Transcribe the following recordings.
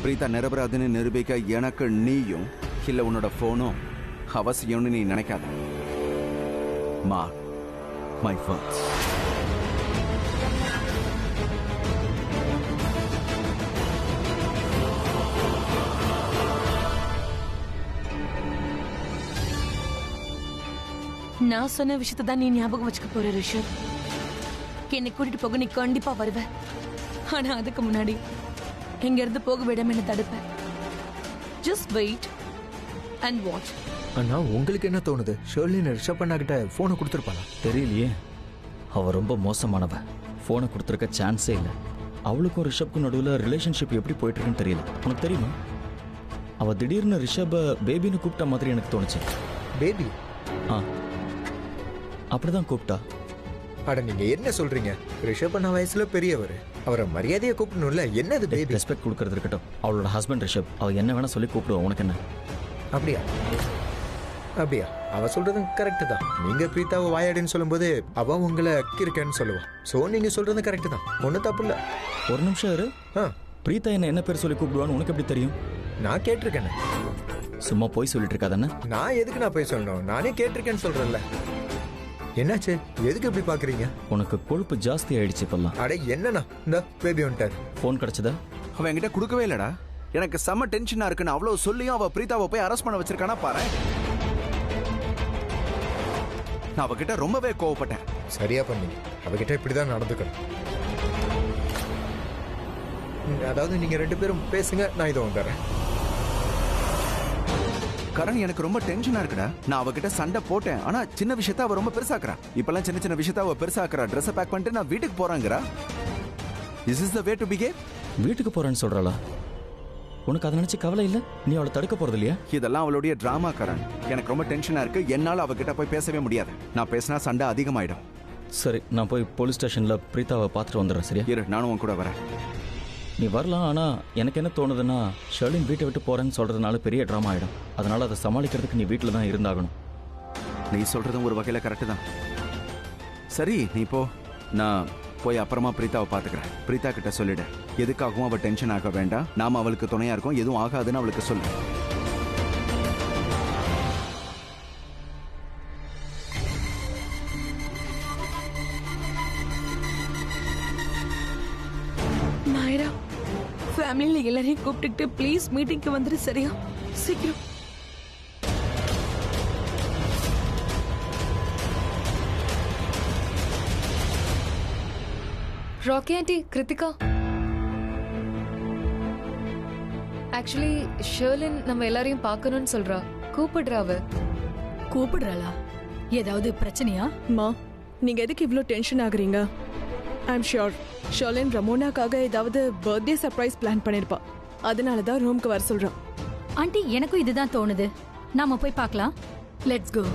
பிரீதா நிரபராதுன்னு நிரூபிக்க எனக்கு நீயும் இல்ல உன்னோட போனும் அவசியம்னு நீ நினைக்காத. Mark my words. நான் சொன்ன விஷயத்தை தான் நீ ஞாபகம் வச்சுக்க போற ரிஷப். என்னை கூட்டிட்டு போக நீ கண்டிப்பா வருவ. ஆனா அதுக்கு முன்னாடி எங்க இருந்து போக விடாம என்ன தடுப்ப. Just wait and watch. அண்ணா உங்களுக்கு என்ன தோணுது? ஷர்லின் ரிஷப் அண்ணா கிட்ட போனை கொடுத்துருப்பாளா? தெரியலையே. அவ ரொம்ப மோசமானவ. போனை கொடுத்துருக்க சான்ஸே இல்லை. அவளுக்கும் ரிஷப்க்கும் நடுவில் ரிலேஷன்ஷிப் எப்படி போயிட்டு இருக்குன்னு தெரியல. உனக்கு தெரியுமா? அவ திடீர்னு ரிஷப பேபின்னு கூப்பிட்ட மாதிரி எனக்கு தோணுச்சு. பேபி? ஆ, அப்படிதான் கூப்பிட்டா. அட நீங்க என்ன சொல்றீங்க? ரிஷப் அண்ணா வயசுல பெரியவர், அவரை மரியாதையை கூப்பிடணும்ல. என்னது பேபி? ரெஸ்பெக்ட் கொடுக்கறது இருக்கட்டும். அவளோட ஹஸ்பண்ட் ரிஷப். அவ என்ன வேணா சொல்லி கூப்பிடுவா. உனக்கு என்ன? அப்படியா? அப்படியா? அவ சொல்றதும் கரெக்ட் தான். நீங்க பிரீதாவை வாயாடின்னு சொல்லும்போது அவ உங்களை கிறுக்கன்னு சொல்லுவா. சோ நீங்க சொல்றது கரெக்ட் தான், ஒன்னும் தப்பு இல்ல. ஒரு நிமிஷம் இரு. பிரீதா என்ன பேர் சொல்லி கூப்பிடுவான்னு உனக்கு எப்படி தெரியும்? நான் கேட்டிருக்கேன். சும்மா போய் சொல்லிட்டு இருக்காதானே? நான் எதுக்கு நான் போய் சொல்லணும்? நானே கேட்டிருக்கேன்னு சொல்றேன்ல. என்னாச்சு? எதுக்கு இப்படி பாக்குறீங்க? உனக்கு கொழுப்பு ஜாஸ்தி ஆயிடுச்சு இப்பெல்லாம். அட என்னண்ணா, இந்த பேபி வந்துட்டார். போன் கிடைச்சதா? அவன் என்கிட்ட கொடுக்கவே இல்லடா. எனக்கு செம்ம டென்ஷனா இருக்குன்னு அவ்வளவு சொல்லியும் அவ பிரீதாவை போய் அரெஸ்ட் பண்ண வச்சிருக்கானா பாரு. நான் அவகிட்ட ரொம்பவே கோவப்பட்டேன். சரியா பண்ணீங்க. அவகிட்ட இப்படிதான் நடந்துக்கணும். அதாவது நீங்க ரெண்டு பேரும் பேசுங்க, நான் இதை வந்துடுறேன். கரண், எனக்கு ரொம்ப டென்ஷனா இருக்குடா. நான் அவகிட்ட சண்டை போட்டேன், ஆனா சின்ன விஷயத்த அவ ரொம்ப பெருசாக்குறா. இப்பெல்லாம் சின்ன சின்ன விஷயத்த அவ பெருசாக்குறா. ட்ரெஸ் பேக் பண்ணிட்டு நான் வீட்டுக்கு போறாங்கறா. Is is the way to behave? வீட்டுக்கு போறேன்னு சொல்றாளா? உனக்கு அதை நினைச்சு கவலை இல்ல? நீ அவளை தடுக்க போறது இல்லையா? இதெல்லாம் அவளுடைய டிராமா கரண். எனக்கு ரொம்ப டென்ஷனா இருக்கு. என்னால அவகிட்ட போய் பேசவே முடியாது. நான் பேசினா சண்டை அதிகமாயிடும். சரி, நான் போய் போலீஸ் ஸ்டேஷன்ல பிரீதாவை பார்த்துட்டு வந்துடுறேன். சரியா? இரு, நானும் உன் கூட வரேன். நீ வரலாம். ஆனா எனக்கு என்ன தோணுதுன்னா, ஷர்லின் வீட்டை விட்டு போறேன்னு சொல்றதுனால பெரிய ட்ராமா ஆயிடும். அதனால அதை சமாளிக்கிறதுக்கு நீ வீட்டில் தான் இருந்தாகணும். நீ சொல்றதும் ஒரு வகையில கரெக்ட் தான். சரி, நீ போ. நான் போய் அப்புறமா பிரீதாவை பாத்துக்கிறேன். பிரீதா கிட்ட சொல்லிடு, எதுக்காகவும் அவ டென்ஷன் ஆக வேண்டாம். நாம அவளுக்கு துணையா இருக்கோம், எதுவும் ஆகாதுன்னு அவளுக்கு சொல்லு. நாயரா, ஃபேமிலியில எல்லாரையும் கூப்பிட்டுக்கிட்டு ப்ளீஸ் மீட்டிங்க்கு வந்துரு. சரியா? சீக்கிரம். ராக்கி ஆண்டி, கிருத்திகா. ஆக்சுவலி ஷர்லின் நம்ம எல்லாரையும் பார்க்கணும்னு சொல்றா. கூப்பிடுறாவ. கூப்பிடுறாளா? ஏதாவது பிரச்சனையா? மா, நீங்க எதுக்கு இவ்ளோ டென்ஷன் ஆகுறீங்க? ஐ அம் ஷூர் ஷர்லின் ரமோனாக்காக ஏதாவது பர்த்டே சர்ப்ரைஸ் பிளான் பண்ணிருப்பா. அதனால தான் ரூம்க்கு வர சொல்றான். ஆண்டி, எனக்கும் இதுதான் தோணுது. நாம போய் பார்க்கலாம். Let's go.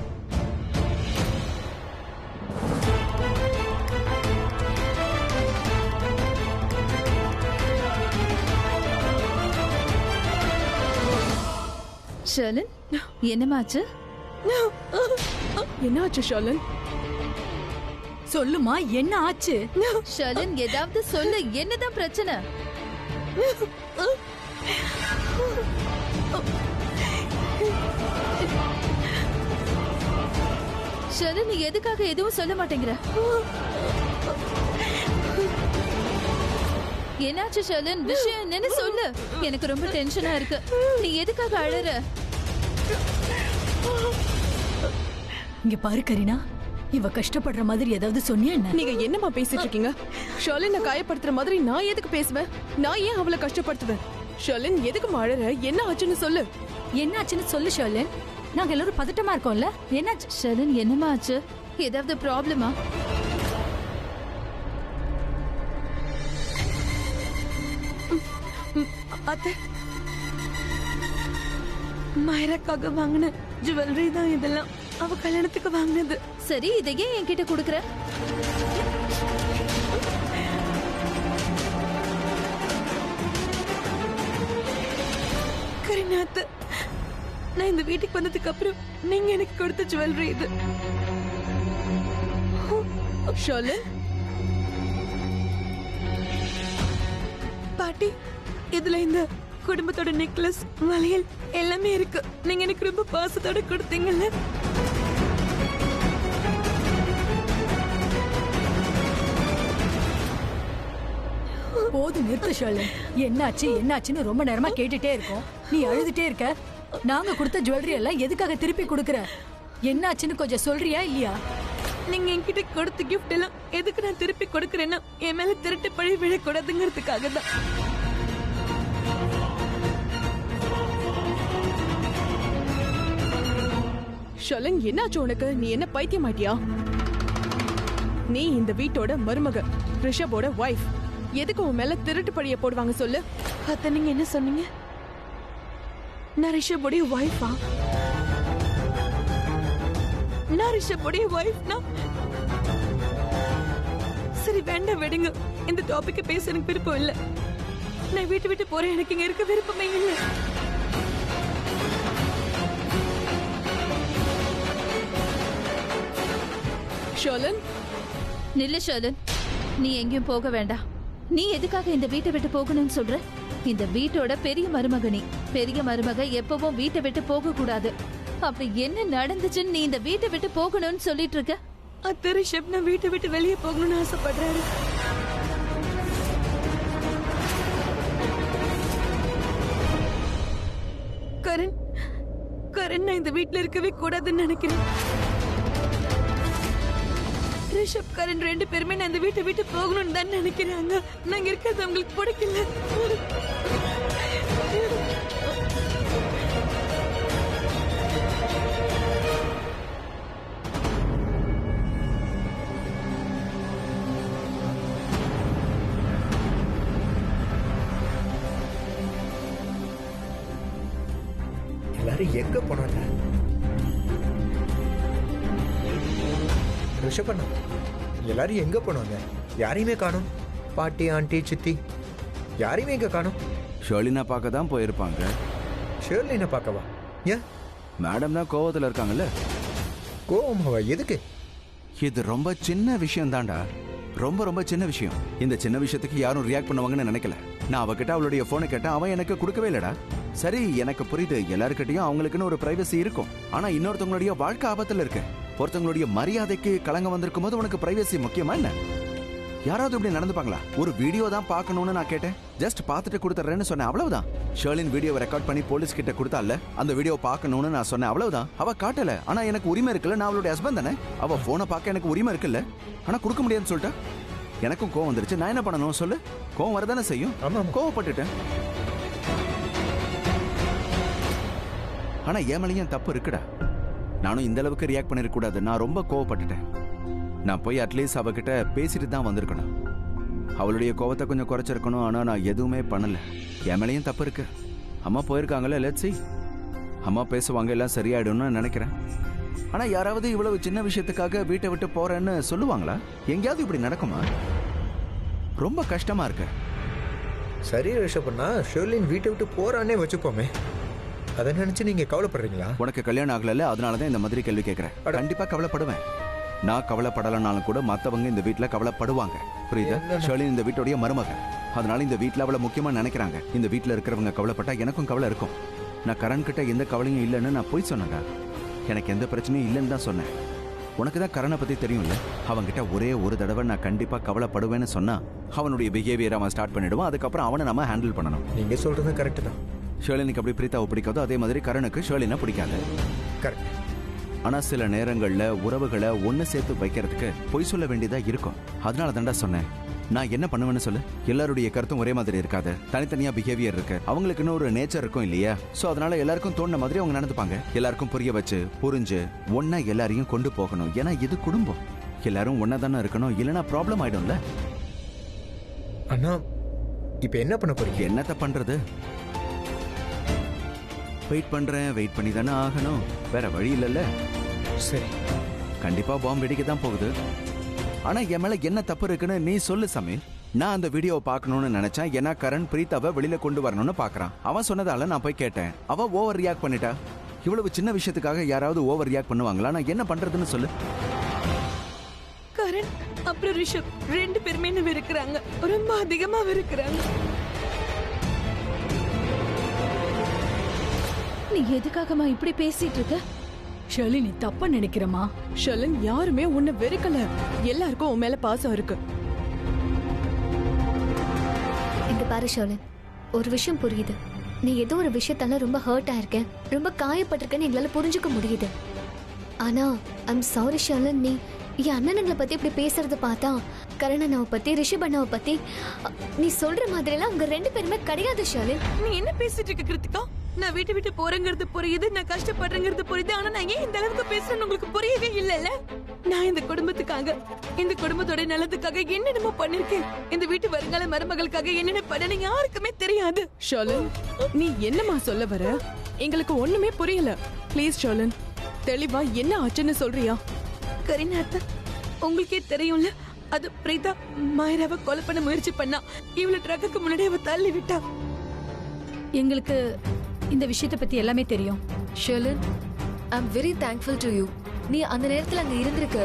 ஷர்லின், என்னமாச்சு? என்னாச்சு ஷர்லின்? சொல்லுமா, என்ன ஆச்சு? ஷர்லின், ஏதாவது சொல்லு. என்னதான் பிரச்சனை? ஷர்லின், நீ எதுக்காக எதுவும் சொல்ல மாட்டேங்கிற? என்னாச்சு ஷர்லின்? விஷயம் என்னன்னு சொல்லு. எனக்கு ரொம்ப டென்ஷனா இருக்கு. நீ எதுக்காக அழற? இங்க பாரு கரீனா, இவ கஷ்டப்படுற மாதிரி ஏதாவது சொன்னியா என்ன? நீங்க என்னமா பேசிட்டு இருக்கீங்க? ஷர்லினை காயப்படுத்துற மாதிரி நான் எதுக்கு பேசுவேன்? நான் ஏன் அவளை கஷ்டப்படுத்துவேன்? ஷர்லின், எதுக்கு அழற? என்ன ஆச்சுன்னு சொல்லு. என்ன ஆச்சுன்னு சொல்லு ஷர்லின். நாங்க எல்லாரும் பதட்டமா இருக்கோம்ல. என்னாச்சு? ஷர்லின், என்னமா ஆச்சு? ஏதாவது ப்ராப்ளமா? அத்தை, மாயராக்காக வாங்கின ஜுவல்லரி தான் இதெல்லாம். அவ கல்யாணத்துக்கு வாங்கினது. சரி, இதையே என்கிட்ட கொடுக்கற? கரீனா அத்தை, நான் இந்த வீட்டுக்கு வந்ததுக்கு அப்புறம் நீங்க எனக்கு கொடுத்த ஜுவல்லரி இது. ஷர்லின், பாட்டி, இதுல இந்த குடும்பத்தோட நெக்லஸ் வளையல் எல்லாமே இருக்கு. நீங்க எனக்கு ரொம்ப பாசத்தோட கொடுத்தீங்கல்ல. போது நிறுத்து ஷர்லின். என்னாச்சு என்னாச்சுன்னு ரொம்ப நேரமா கேட்டுட்டே இருக்கோம். நீ அழுதுட்டே இருக்க. நாங்க கொடுத்த ஜுவல்லரி எல்லாம் எதுக்காக திருப்பி கொடுக்கற? என்னாச்சுன்னு கொஞ்சம் சொல்றியா இல்லையா? நீங்க என்கிட்ட கொடுத்த கிஃப்ட் எல்லாம் எதுக்கு நான் திருப்பி கொடுக்கறேன்னா என் மேல திருட்டு பழி விழக்கூடாதுங்கிறதுக்காக தான். ஷர்லின், என்னாச்சு உனக்கு? நீ என்ன பைத்தியமாட்டியா? நீ இந்த வீட்டோட மருமக, ரிஷபோட வைஃப். எதுக்கு உன் மேல திருட்டு பழிய போடுவாங்க சொல்லு? அத்த நீங்க என்ன சொன்னீங்க? நான் ரிஷபோடைய வைஃபா? நான் ரிஷபோடைய வைஃப்னா? சரி வேண்டாம் விடுங்க. இந்த டாபிக் பேச எனக்கு விருப்பம் இல்ல. நான் வீட்டு விட்டு போறேன். எனக்கு இங்க இருக்க விருப்பமே இல்ல. ஷர்லின், நில்லு ஷர்லின், நீ எங்கேயும் போக வேண்டாம். நீ எதுக்காக இந்த வீட்டை விட்டு போகணும்னு சொல்ற? இந்த வீட்டோட பெரிய மருமக நீ. பெரிய மருமக எப்பவும் வீட்டை விட்டு போக கூடாது. அப்படி என்ன நடந்துச்சுன்னு நீ இந்த வீட்டை விட்டு போகணும்னு சொல்லிட்டு இருக்க? அத்த ரிஷப் நான் வீட்டை விட்டு வெளியே போகணும்னு ஆசைப்படுறாரு. கரண் கரண் நான் இந்த வீட்டுல இருக்கவே கூடாதுன்னு நினைக்கிறேன். ரிஷப் கரண் 2 பேருமே நான் இந்த வீட்டை விட்டு போகணும்னு தான் நினைக்கிறாங்க. நாங்க இருக்கிறது அவங்களுக்கு பிடிக்கல. எல்லாரும் எங்க போனாங்க? ரிஷபண்ணா, எல்லாரும் எங்க போனாங்க? யாரையுமே காணோம். பாட்டி, ஆண்டி, சித்தி யாரையுமே எங்க காணோம். ஷர்லினா பார்க்க தான் போயிருப்பாங்க. ஷர்லினை பார்க்கவா? ஏன்? மேடம் தான் கோவத்தில் இருக்காங்கல்ல. கோவமாவா? எதுக்கு? இது ரொம்ப சின்ன விஷயம் தான்டா. ரொம்ப ரொம்ப சின்ன விஷயம். இந்த சின்ன விஷயத்துக்கு யாரும் ரியாக்ட் பண்ணுவாங்கன்னு நினைக்கல. நான் அவகிட்ட அவளுடைய போனை கேட்டேன், அவன் எனக்கு கொடுக்கவே இல்லடா. சரி எனக்கு புரியுது, எல்லாருக்கிட்டையும் அவங்களுக்குன்னு ஒரு பிரைவசி இருக்கும். ஆனா இன்னொருத்தவங்களுடைய வாழ்க்கை ஆபத்துல இருக்கு. ஒருத்தவங்களுடைய மரியாதைக்கு கலங்க வந்திருக்கும் போது உனக்கு பிரைவசி முக்கியமா என்ன? யாராவது இப்படி நடந்துப்பாங்களா? ஒரு வீடியோ தான் பார்க்கணும்னு நான் கேட்டேன். ஜஸ்ட் பார்த்துட்டு கொடுத்துறேன்னு சொன்னேன், அவ்வளவுதான். ஷர்லின் வீடியோவை ரெக்கார்ட் பண்ணி போலீஸ் கிட்ட கொடுத்தால, அந்த வீடியோ பார்க்கணும்னு நான் சொன்னேன், அவ்வளவுதான். அவ காட்டல. ஆனா எனக்கு உரிமை இருக்குல்ல, நான் அவளுடைய ஹஸ்பண்ட் தானே. அவ போனை பார்க்க எனக்கு உரிமை இருக்குல்ல. ஆனா கொடுக்க முடியாதுன்னு சொல்லிட்டா. எனக்கும் கோவம் வந்துருச்சு. நான் என்ன பண்ணணும் சொல்லு? கோவம் வரதானே செய்யும். கோவப்பட்டுட்டேன். ஆனா என் மேலேயும் தப்பு இருக்குடா. நானும் இந்த அளவுக்கு ரியாக்ட் பண்ணிருக்க கூடாது. நான் ரொம்ப கோவப்பட்டுட்டேன். நான் போய் அட்லீஸ்ட் அவகிட்ட பேசிட்டு தான் வந்திருக்கணும். அவளுடைய கோவத்தை கொஞ்சம் குறைச்சிருக்கணும். ஆனா நான் எதுவுமே பண்ணல. என் மேலேயும் தப்பு இருக்கு. அம்மா போயிருக்காங்கல்ல, லெட்ஸ் see. அம்மா பேசுவாங்க, எல்லாம் சரியாயிடும்னு நினைக்கிறேன். ஆனா யாராவது இவ்வளவு சின்ன விஷயத்துக்காக வீட்டை விட்டு போறேன்னு சொல்லுவாங்களா? எங்கேயாவது இப்படி நடக்குமா? ரொம்ப கஷ்டமா இருக்கு. சரி ரிஷபண்ணா, ஷர்லின் வீட்டை விட்டு போறானே வச்சுப்போமே. அதை நினைச்சு நீங்க கவலைப்படுறீங்களா? உனக்கு கல்யாணம் ஆகல, அதனாலதான் இந்த மாதிரி கேள்வி கேட்கிறேன். கண்டிப்பா கவலைப்படுவேன். நான் கவலைப்படலனாலும் கூட மத்தவங்க இந்த வீட்டுல கவலைப்படுவாங்க. புரியுதா? ஷர்லின் இந்த வீட்டுடைய மருமகன். அதனால இந்த வீட்டுல அவளை முக்கியமா நினைக்கிறாங்க. இந்த வீட்டுல இருக்கிறவங்க கவலைப்பட்டா எனக்கும் கவலை இருக்கும். நான் கரண் கிட்ட எந்த கவலையும் இல்லைன்னு நான் போய் சொன்னேன்டா. எனக்கு எந்த பிரச்சனையும் இல்லைன்னு தான் சொன்னேன். உனக்கு தான் கரணை பத்தி தெரியும்ல. அவன்கிட்ட ஒரே ஒரு தடவை நான் கண்டிப்பா கவலைப்படுவேன்னு சொன்னா அவனுடைய பிஹேவியர் அவன் ஸ்டார்ட் பண்ணிடுவான். அதுக்கப்புறம் அவனை நம்ம ஹேண்டில் பண்ணணும். நீங்க சொல்றது கரெக்ட் தான். ஷர்லினுக்கு அப்படி பிரீத்தாவை பிடிக்காதோ அதே மாதிரி கரணுக்கு ஷர்லினை பிடிக்காது. கரெக்ட். ஆனா சில நேரங்கள்ல உறவுகளை ஒன்னு சேர்த்து வைக்கிறதுக்கு பொய் சொல்ல வேண்டியதா இருக்கும். அதனால தான்டா சொன்னேன். நான் என்ன பண்ணுவேன்னு சொல்லு? எல்லாருடைய கருத்தும் ஒரே மாதிரி இருக்காது. தனித்தனியா பிஹேவியர் இருக்கு. அவங்களுக்குன்னு ஒரு நேச்சர் இருக்கும் இல்லையா? சோ அதனால எல்லாருக்கும் தோணுன மாதிரி அவங்க நடந்துப்பாங்க. எல்லாருக்கும் புரிய வச்சு புரிஞ்சு ஒன்னா எல்லாரையும் கொண்டு போகணும். ஏன்னா இது குடும்பம். எல்லாரும் ஒன்னா தானே இருக்கணும். இல்லைன்னா ப்ராப்ளம் ஆயிடும்ல. அண்ணா, இப்ப என்ன பண்ண போறீங்க? என்னத்த பண்றது? வெயிட் பண்றேன். வெயிட் பண்ணி தானே ஆகணும். வேற வழி இல்லைல்ல. சரி, கண்டிப்பா பாம்பு வெடிக்க தான் போகுது. ஆனா என் மேல என்ன தப்பு இருக்குன்னு நீ சொல்லு சமீர். நான் அந்த வீடியோவை பார்க்கணும்னு நினைச்சேன். ஏன்னா கரண் பிரீத்தாவை வெளியில கொண்டு வரணும்னு பாக்குறான். அவன் சொன்னதால நான் போய் கேட்டேன். அவ ஓவர் ரியாக்ட் பண்ணிட்டா. இவ்வளவு சின்ன விஷயத்துக்காக யாராவது ஓவர் ரியாக்ட் பண்ணுவாங்களா? நான் என்ன பண்றதுன்னு சொல்லு. கரண் அப்புறம் ரிஷப் 2 பேருமே வெறுக்கிறாங்க. ரொம்ப அதிகமா வெறுக்கிறாங்க. நீ எதுக்காகமா இப்படி பேசிட்டு இருக்க? ஷர்லி நீ தப்பா நினைக்கிறமா? ஷர்லின், யாருமே உன்னை வெறுக்கல. எல்லாருக்கும் உன் மேல பாசம் இருக்கு. இங்க பாரு ஷர்லின், ஒரு விஷயம் புரியுது. நீ ஏதோ ஒரு விஷயத்தால ரொம்ப ஹர்ட் ஆயிருக்க, ரொம்ப காயப்பட்டிருக்கன்னு எங்களால புரிஞ்சுக்க முடியுது. ஆனா ஐம் சாரி ஷர்லின், நீ என் அண்ணனுங்களை பத்தி இப்படி பேசுறத பார்த்தா கரணனாவை பத்தி ரிஷப் அண்ணாவை பத்தி நீ சொல்ற மாதிரி எல்லாம் அவங்க 2 பேருமே கிடையாது ஷர்லின். நீ என்ன பேசிட்டு இருக்க கிருத்திகா? நான் வீட்டை விட்டு போறேங்கிறது புரியுது, நான் கஷ்டப்படுறேங்கிறது புரியுது. ஆனா நான் ஏன் இந்த அளவுக்கு பேசுறேன்னு உங்களுக்கு புரியவே இல்லைல்ல? நான் இந்த குடும்பத்துக்காக, இந்த குடும்பத்தோட நலத்துக்காக என்னென்னமோ பண்ணிருக்கேன். இந்த வீட்டு வருங்கால மருமகளுக்காக என்னென்ன பண்ண யாருக்குமே தெரியாது. ஷர்லின், நீ என்னமா சொல்ல வர? எங்களுக்கு ஒண்ணுமே புரியல. ப்ளீஸ் ஷர்லின், தெளிவா என்ன ஆச்சுன்னு சொல்றியா? கரீனா அத்தை, உங்களுக்கே தெரியும்ல, அது பிரீதா மாயராவை கொலை பண்ண முயற்சி பண்ணா. இவளை ட்ரக்குக்கு முன்னாடி அவ தள்ளி விட்டா. எங்களுக்கு இந்த விஷயத்தை பத்தி எல்லாமே தெரியும். Sherlin, I am very thankful to you. நீ அந்த நேரத்துல அங்க இருந்திருக்க.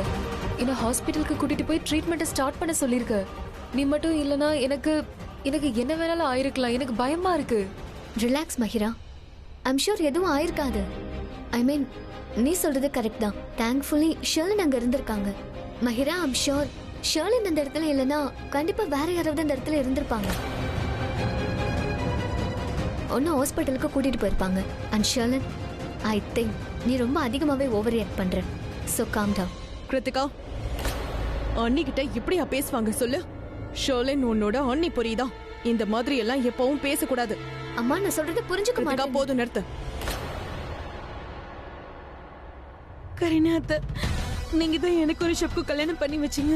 என்ன ஹாஸ்பிட்டலுக்கு கூட்டிட்டு போய் ட்ரீட்மெண்ட்டை ஸ்டார்ட் பண்ண சொல்லிருக்க. நீ மட்டும் இல்லனா எனக்கு என்ன வேணாலும் ஆயிருக்கலாம். எனக்கு பயமா இருக்கு. ரிலாக்ஸ் மஹிரா, ஐம் ஷூர் எதுவும் ஆயிருக்காது. ஐ மீன் நீ சொல்றது கரெக்ட் தான். தேங்க்ஃபுல்லி ஷர்லின் அங்க இருந்திருக்காங்க. மஹிரா, ஐம் ஷூர் ஷர்லின் அந்த இடத்துல இல்லைன்னா கண்டிப்பா வேற யாராவது அந்த இடத்துல இருந்திருப்பாங்க. ஒன்னும் ஹாஸ்பிட்டலுக்கு கூட்டிட்டு போயிருப்பாங்க. அண்ட் ஷர்லின், ஐ திங்க் நீ ரொம்ப அதிகமாவே ஓவர் ரியாக்ட் பண்ற. So calm down. கிருத்திகா, அண்ணி கிட்ட இப்படியா பேசுவாங்க சொல்லு? ஷர்லின் உன்னோட அண்ணி, புரியுதா? இந்த மாதிரி எல்லாம் எப்பவும் பேசக்கூடாது. அம்மா நான் சொல்றது புரிஞ்சுக்க கிருத்திகா, மாட்டேன். போதும், நிறுத்து. கரீனா அத்தை, நீங்க தான் எனக்கு ஒரு ரிஷப்க்கு கல்யாணம் பண்ணி வச்சீங்க.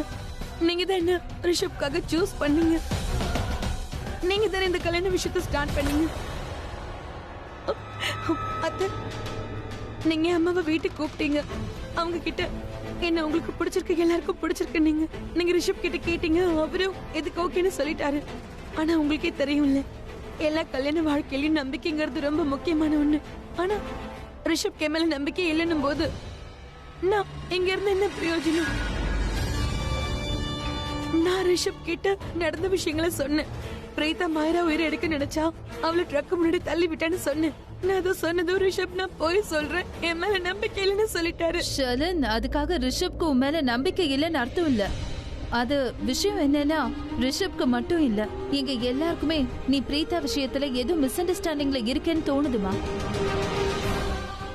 நீங்க தான் என்ன ரிஷப்காக சூஸ் பண்ணீங்க. நீங்க தான் இந்த கல்யாண விஷயத்தை ஸ்டார்ட் பண்ணீங்க. அத்தை, நீங்க அம்மாவை வீட்டுக்கு கூப்பிட்டீங்க. அவங்க கிட்ட என்ன உங்களுக்கு பிடிச்சிருக்கு, எல்லாருக்கும் பிடிச்சிருக்கு நீங்க ரிஷப் கிட்ட கேட்டீங்க. அவரும் எதுக்கு ஓகேன்னு சொல்லிட்டாரு. ஆனா உங்களுக்கே தெரியும்ல, எல்லா கல்யாண வாழ்க்கையிலயும் நம்பிக்கைங்கிறது ரொம்ப முக்கியமான ஒண்ணு. ஆனா ரிஷப் கே மேல நம்பிக்கை இல்லைன்னும் போது நான் இங்க இருந்து என்ன பிரயோஜனம்? நான் ரிஷப் கிட்ட நடந்த விஷயங்களை சொன்னேன். பிரீதா மாயரா உயிரை எடுக்க நினைச்சா அவளை ட்ரக் முன்னாடி தள்ளி விட்டான்னு சொன்னேன். நான் அதை சொன்னதும் ரிஷப் நான் போய் சொல்றேன், என் மேல நம்பிக்கை இல்லைன்னு சொல்லிட்டாரு. ஷர்லின், அதுக்காக ரிஷப்க்கு உன் மேல நம்பிக்கை இல்லைன்னு அர்த்தம் இல்ல. அது விஷயம் என்னன்னா, ரிஷப்க்கு மட்டும் இல்ல, எங்க எல்லாருக்குமே நீ பிரீதா விஷயத்துல ஏதோ மிஸ் அண்டர்ஸ்டாண்டிங்ல இருக்கேன்னு தோணுதுமா.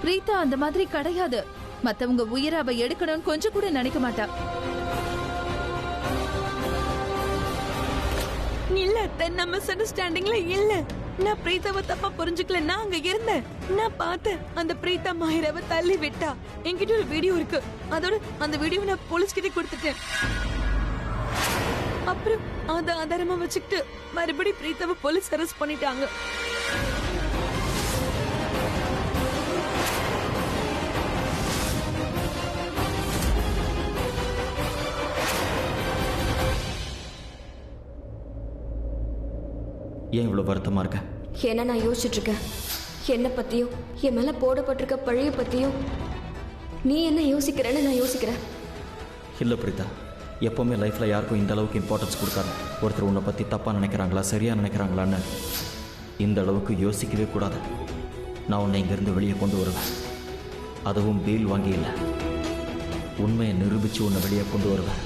பிரீதா அந்த மாதிரி கிடையாது. மத்தவங்க உயிரை அவ எடுக்கணும்னு கொஞ்சம் கூட நினைக்க மாட்டா. இல்ல அத்தை, நான் மிஸ் அண்டர்ஸ்டாண்டிங்ல இல்ல. நான் பிரீதாவை தப்பா புரிஞ்சுக்கல. நான் அங்க இருந்தேன், நான் பார்த்தேன். அந்த பிரீதா மாயராவை தள்ளி விட்டா. என்கிட்ட ஒரு வீடியோ இருக்கு. அதோட அந்த வீடியோ நான் போலீஸ் கிட்ட கொடுத்துட்டேன். அப்புறம் அத ஆதாரமா வச்சுக்கிட்டு மறுபடி பிரீதாவை போலீஸ் அரெஸ்ட் பண்ணிட்டாங்க. ஏன் இவ்வளோ வருத்தமாக இருக்க? ஏன்னா நான் யோசிச்சுட்டு இருக்கேன், என்ன பத்தியும் என் மேல போடப்பட்டிருக்க பழிய பத்தியும். நீ என்ன யோசிக்கிறேன்னு நான் யோசிக்கிறேன். இல்லை பிரீதா, எப்போவுமே லைஃப்பில் யாருக்கும் இந்த அளவுக்கு இம்பார்ட்டன்ஸ் கொடுக்காது. ஒருத்தர் உன்னை பற்றி தப்பாக நினைக்கிறாங்களா சரியாக நினைக்கிறாங்களான்னு இந்த அளவுக்கு யோசிக்கவே கூடாது. நான் உன்னை இங்கேருந்து வெளியே கொண்டு வருவேன். அதுவும் பெயில் வாங்கி இல்லை, உண்மையை நிரூபித்து உன்னை வெளியே கொண்டு வருவேன்.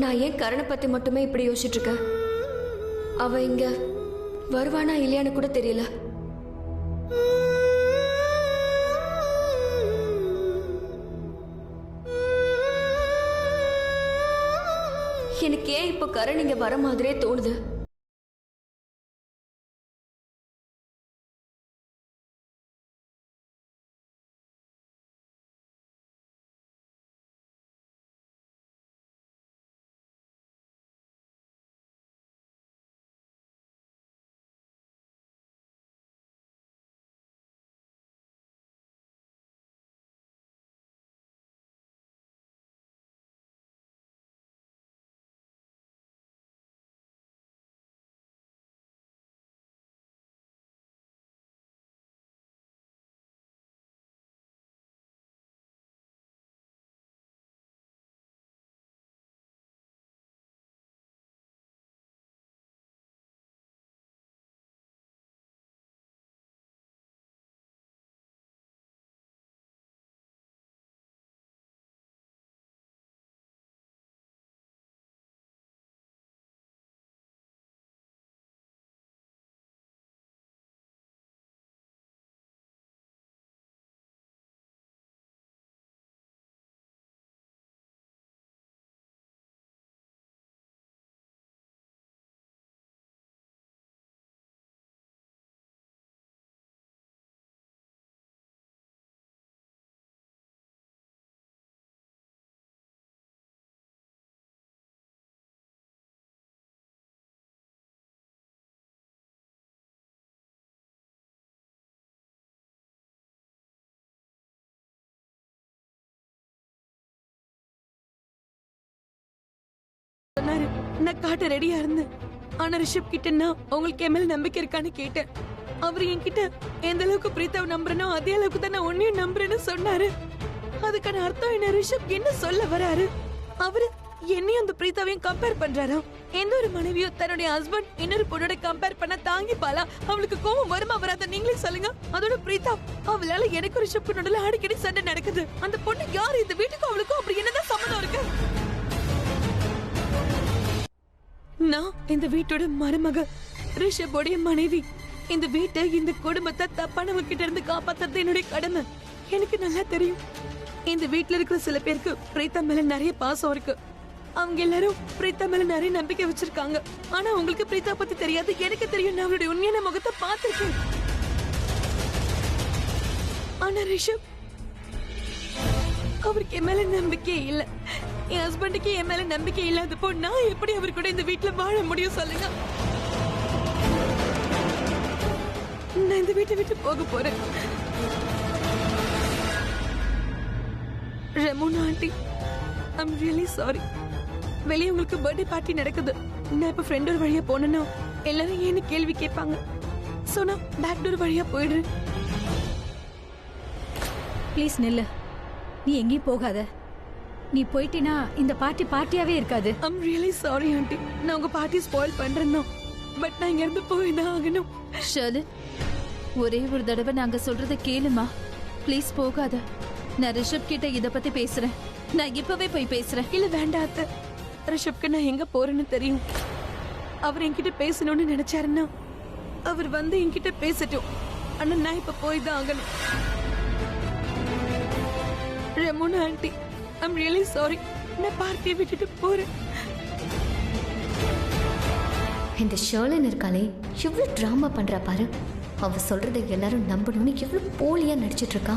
நான் ஏன் கரணை பத்தி மட்டுமே இப்படி யோசிச்சுட்டு இருக்கேன்? அவ இங்க வருவானா இல்லையான்னு கூட தெரியல. எனக்கு ஏன் இப்போ கரண் இங்க வர மாதிரியே தோணுது. சொன்னாரு. நான் காட்ட ரெடியா இருந்தேன். ஆனா ரிஷப் கிட்ட நான் உங்களுக்கு என் மேல நம்பிக்கை இருக்கான்னு கேட்டேன். அவரு என்கிட்ட எந்த அளவுக்கு பிரீத்தாவை நம்புறனோ அதே அளவுக்கு தான் நான் உன்னையும் நம்புறேன்னு சொன்னாரு. அதுக்கான அர்த்தம் என்ன? ரிஷப் என்ன சொல்ல வராரு? அவரு என்னையும் அந்த பிரீத்தாவையும் கம்பேர் பண்றாரா? எந்த ஒரு மனைவியோ தன்னுடைய ஹஸ்பண்ட் இன்னொரு பொண்ணோட கம்பேர் பண்ண தாங்கிப்பாளா? அவளுக்கு கோவம் வருமா வராத நீங்களே சொல்லுங்க. அதோட பிரீத்தா அவளால எனக்கு ரிஷப்க்கு நடுவுல அடிக்கடி சண்டை நடக்குது. அந்த பொண்ணு யாரு? இந்த வீட்டுக்கும் அவளுக்கும் அப்படி என்னதான் சம்மந்தம் இருக்கு? நான் இந்த வீட்டோட மருமக, ரிஷபோடைய மனைவி. இந்த வீட்டை இந்த குடும்பத்தை தப்பானவங்க கிட்ட இருந்து காப்பாத்துறது என்னுடைய கடமை. எனக்கு நல்லா தெரியும் இந்த வீட்டுல இருக்கிற சில பேருக்கு பிரீத்தா மேல நிறைய பாசம் இருக்கு. அவங்க எல்லாரும் பிரீத்தா மேல நிறைய நம்பிக்கை வச்சிருக்காங்க. ஆனா உங்களுக்கு பிரீத்தா பத்தி தெரியாது. எனக்கு தெரியும். நான் அவளுடைய உண்மையான முகத்தை பார்த்திருக்கேன். ஆனா ரிஷப் அவருக்கு என் மேல நம்பிக்கை இல்ல. என் ஹஸ்பண்டுக்கு என் மேல நம்பிக்கை இல்லாதப்போ நான் எப்படி அவர் கூட இந்த வீட்டுல வாழ முடியும் சொல்லுங்க? நான் இந்த வீட்டை விட்டு போக போறேன். Ramona aunty, I'm really sorry. வெளியே உங்களுக்கு பர்த்டே பார்ட்டி நடக்குது. நான் இப்ப ஃப்ரெண்ட் டோர் வழியா போனேன்னா எல்லாரும் ஏன்னு கேள்வி கேட்பாங்க. சோ நான் பேக் டோர் வழியா போயிடுறேன். ப்ளீஸ் நில்லு. நீ எங்கேயும் போகாத. நீ போயிட்டினா இந்த பார்ட்டியாவே இருக்காது. I'm really sorry aunty. நான் உங்க பார்ட்டி ஸ்பாயில் பண்றேன். பட் நான் இங்க இருந்து போய் தான் ஆகணும். ஷர்லின், ஒரே ஒரு தடவை நாங்க சொல்றத கேளுமா. ப்ளீஸ் போகாத. நான் ரிஷப் கிட்ட இத பத்தி பேசுறேன். நான் இப்பவே போய் பேசுறேன். இல்ல வேண்டாம் அத்தை. ரிஷப்க்கு நான் எங்க போறேன்னு தெரியும். அவர் என்கிட்ட பேசணும்னு நினைச்சாருன்னா அவர் வந்து என்கிட்ட பேசட்டும். ஆனா நான் இப்ப போய் தான் ஆகணும். Ramona aunty, I'm really sorry. நான் பார்ட்டியை விட்டுட்டு போறேன். இந்த ஷர்லின் இருக்காளே எவ்வளவு டிராமா பண்றா பாரு. அவ சொல்றதை எல்லாரும் நம்பணும்னு எவ்வளவு போலியா நடிச்சிட்டு இருக்கா.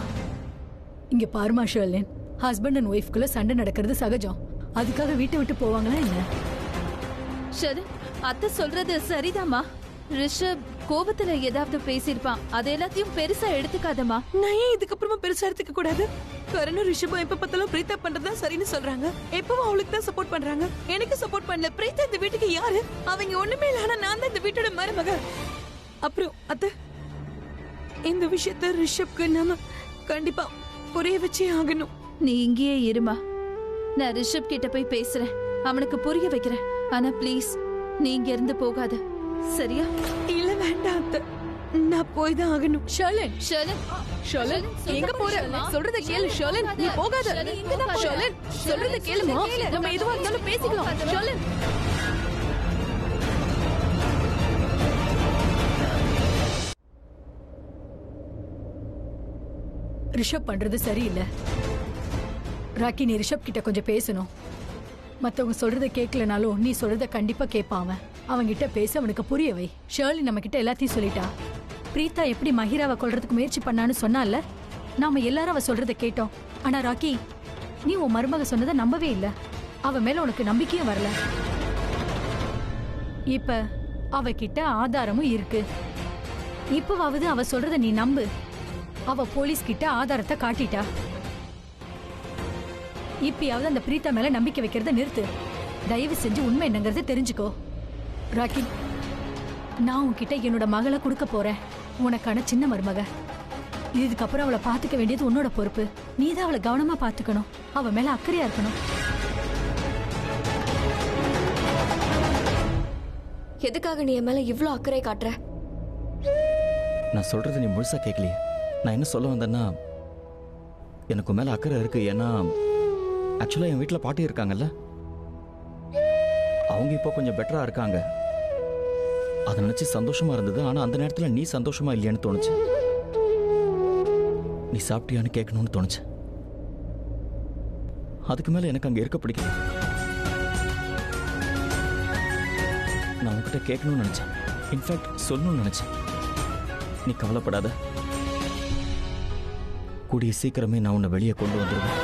இங்க பாருமா ஷர்லின், ஹஸ்பண்ட் அண்ட் ஒய்ஃப்குள்ள சண்டை நடக்கிறது சகஜம். அதுக்காக வீட்டை விட்டு போவாங்களா என்ன? ஷர்லின், அத்தை சொல்றது சரிதாம்மா. ரிஷப் கோபத்துல ஏதாவது பேசியிருப்பான். அது எல்லாத்தையும் பெருசா எடுத்துக்காதமா. நான் ஏன் இதுக்கப்புறமா பெருசா எடுத்துக்க கூடாது? கரணும் ரிஷபம் எப்ப பார்த்தாலும் பிரீத்தா பண்றதா சரின்னு சொல்றாங்க. எப்பவும் அவளுக்கு தான் சப்போர்ட் பண்றாங்க. எனக்கு சப்போர்ட் பண்ணல. பிரீத்தா இந்த வீட்டுக்கு யாரு? அவங்க ஒண்ணுமே இல்ல. ஆனா நான் தான் இந்த வீட்டோட மருமக. அப்புறம் அத்தை, இந்த விஷயத்த ரிஷப்க்கு நாம கண்டிப்பா புரிய வச்சே ஆகணும். நீ இங்கேயே இருமா. நான் ரிஷப் கிட்ட போய் பேசுறேன். அவனுக்கு புரிய வைக்கிறேன். ஆனா ப்ளீஸ் நீ இங்க இருந்து போகாத, சரியா? இல்ல வேண்டாம் அத்தை, நான் போய் தான் ஆகணும். ஷர்லின், ஷர்லின், ஷர்லின், எங்க போற? சொல்றத கேளு ஷர்லின். நீ போகாத. ஷர்லின், சொல்றத கேளுமா. நம்ம எதுவா இருந்தாலும் பேசிக்கலாம். ஷர்லின், ரிஷப் பண்றது சரியில்லை. ராக்கி, நீ ரிஷப் கிட்ட கொஞ்சம் பேசணும். மத்தவங்க சொல்றத கேட்கலனாலும் நீ சொல்றத கண்டிப்பா கேட்பான். அவன்கிட்ட பேச அவனுக்கு புரிய வை. ஷர்லி நம்ம கிட்ட எல்லாத்தையும் சொல்லிட்டா. பிரீத்தா எப்படி மஹிராவை கொல்றதுக்கு முயற்சி பண்ணான்னு சொன்னால நாம எல்லாரும் அவ சொல்றத கேட்டோம். ஆனா ராக்கி, நீ உன் மருமக சொன்னதை நம்பவே இல்லை. அவ மேல உனக்கு நம்பிக்கையும் வரல. இப்ப அவகிட்ட ஆதாரமும் இருக்கு. இப்பவாவது அவ சொல்றத நீ நம்பு. அவ போலீஸ் கிட்ட ஆதாரத்தை காட்டிட்டா. இப்பயாவது அந்த பிரீத்தா மேல நம்பிக்கை வைக்கிறத நிறுத்து. தயவு செஞ்சு உண்மை என்னங்கறத தெரிஞ்சுக்கோ. ராக்கி, நான் உன்கிட்ட என்னோட மகளை கொடுக்க போறேன். உனக்கான சின்ன மருமக. இதுக்கப்புறம் அவளை பாத்துக்க வேண்டியது உன்னோட பொறுப்பு. நீதான் அவளை கவனமா பாத்துக்கணும். அவ மேல அக்கறையா இருக்கணும். எதுக்காக நீ என் மேல இவ்ளோ அக்கறை காட்டுற? நான் சொல்றது நீ முழுசா கேட்கலையே. நான் என்ன சொல்ல வந்தேன்னா, எனக்கு மேல அக்கறை இருக்கு. ஏன்னா ஆக்சுவலா என் வீட்டில் பாட்டி இருக்காங்கல்ல, அவங்க இப்போ கொஞ்சம் பெட்டரா இருக்காங்க. அதை நினைச்சு சந்தோஷமா இருந்தது. ஆனா அந்த நேரத்தில் நீ சந்தோஷமா இல்லையான்னு தோணுச்சு. நீ சாப்பிட்டியான்னு கேட்கணும்னு தோணுச்சு. அதுக்கு மேல எனக்கு அங்க இருக்க பிடிக்கல. நான் உன்கிட்ட கேட்கணும்னு நினைச்சேன். இன்ஃபேக்ட் சொல்லணும்னு நினைச்சேன். நீ கவலைப்படாத. கூடிய சீக்கிரமே நான் உன்னை வெளியே கொண்டு வந்துடுவேன்.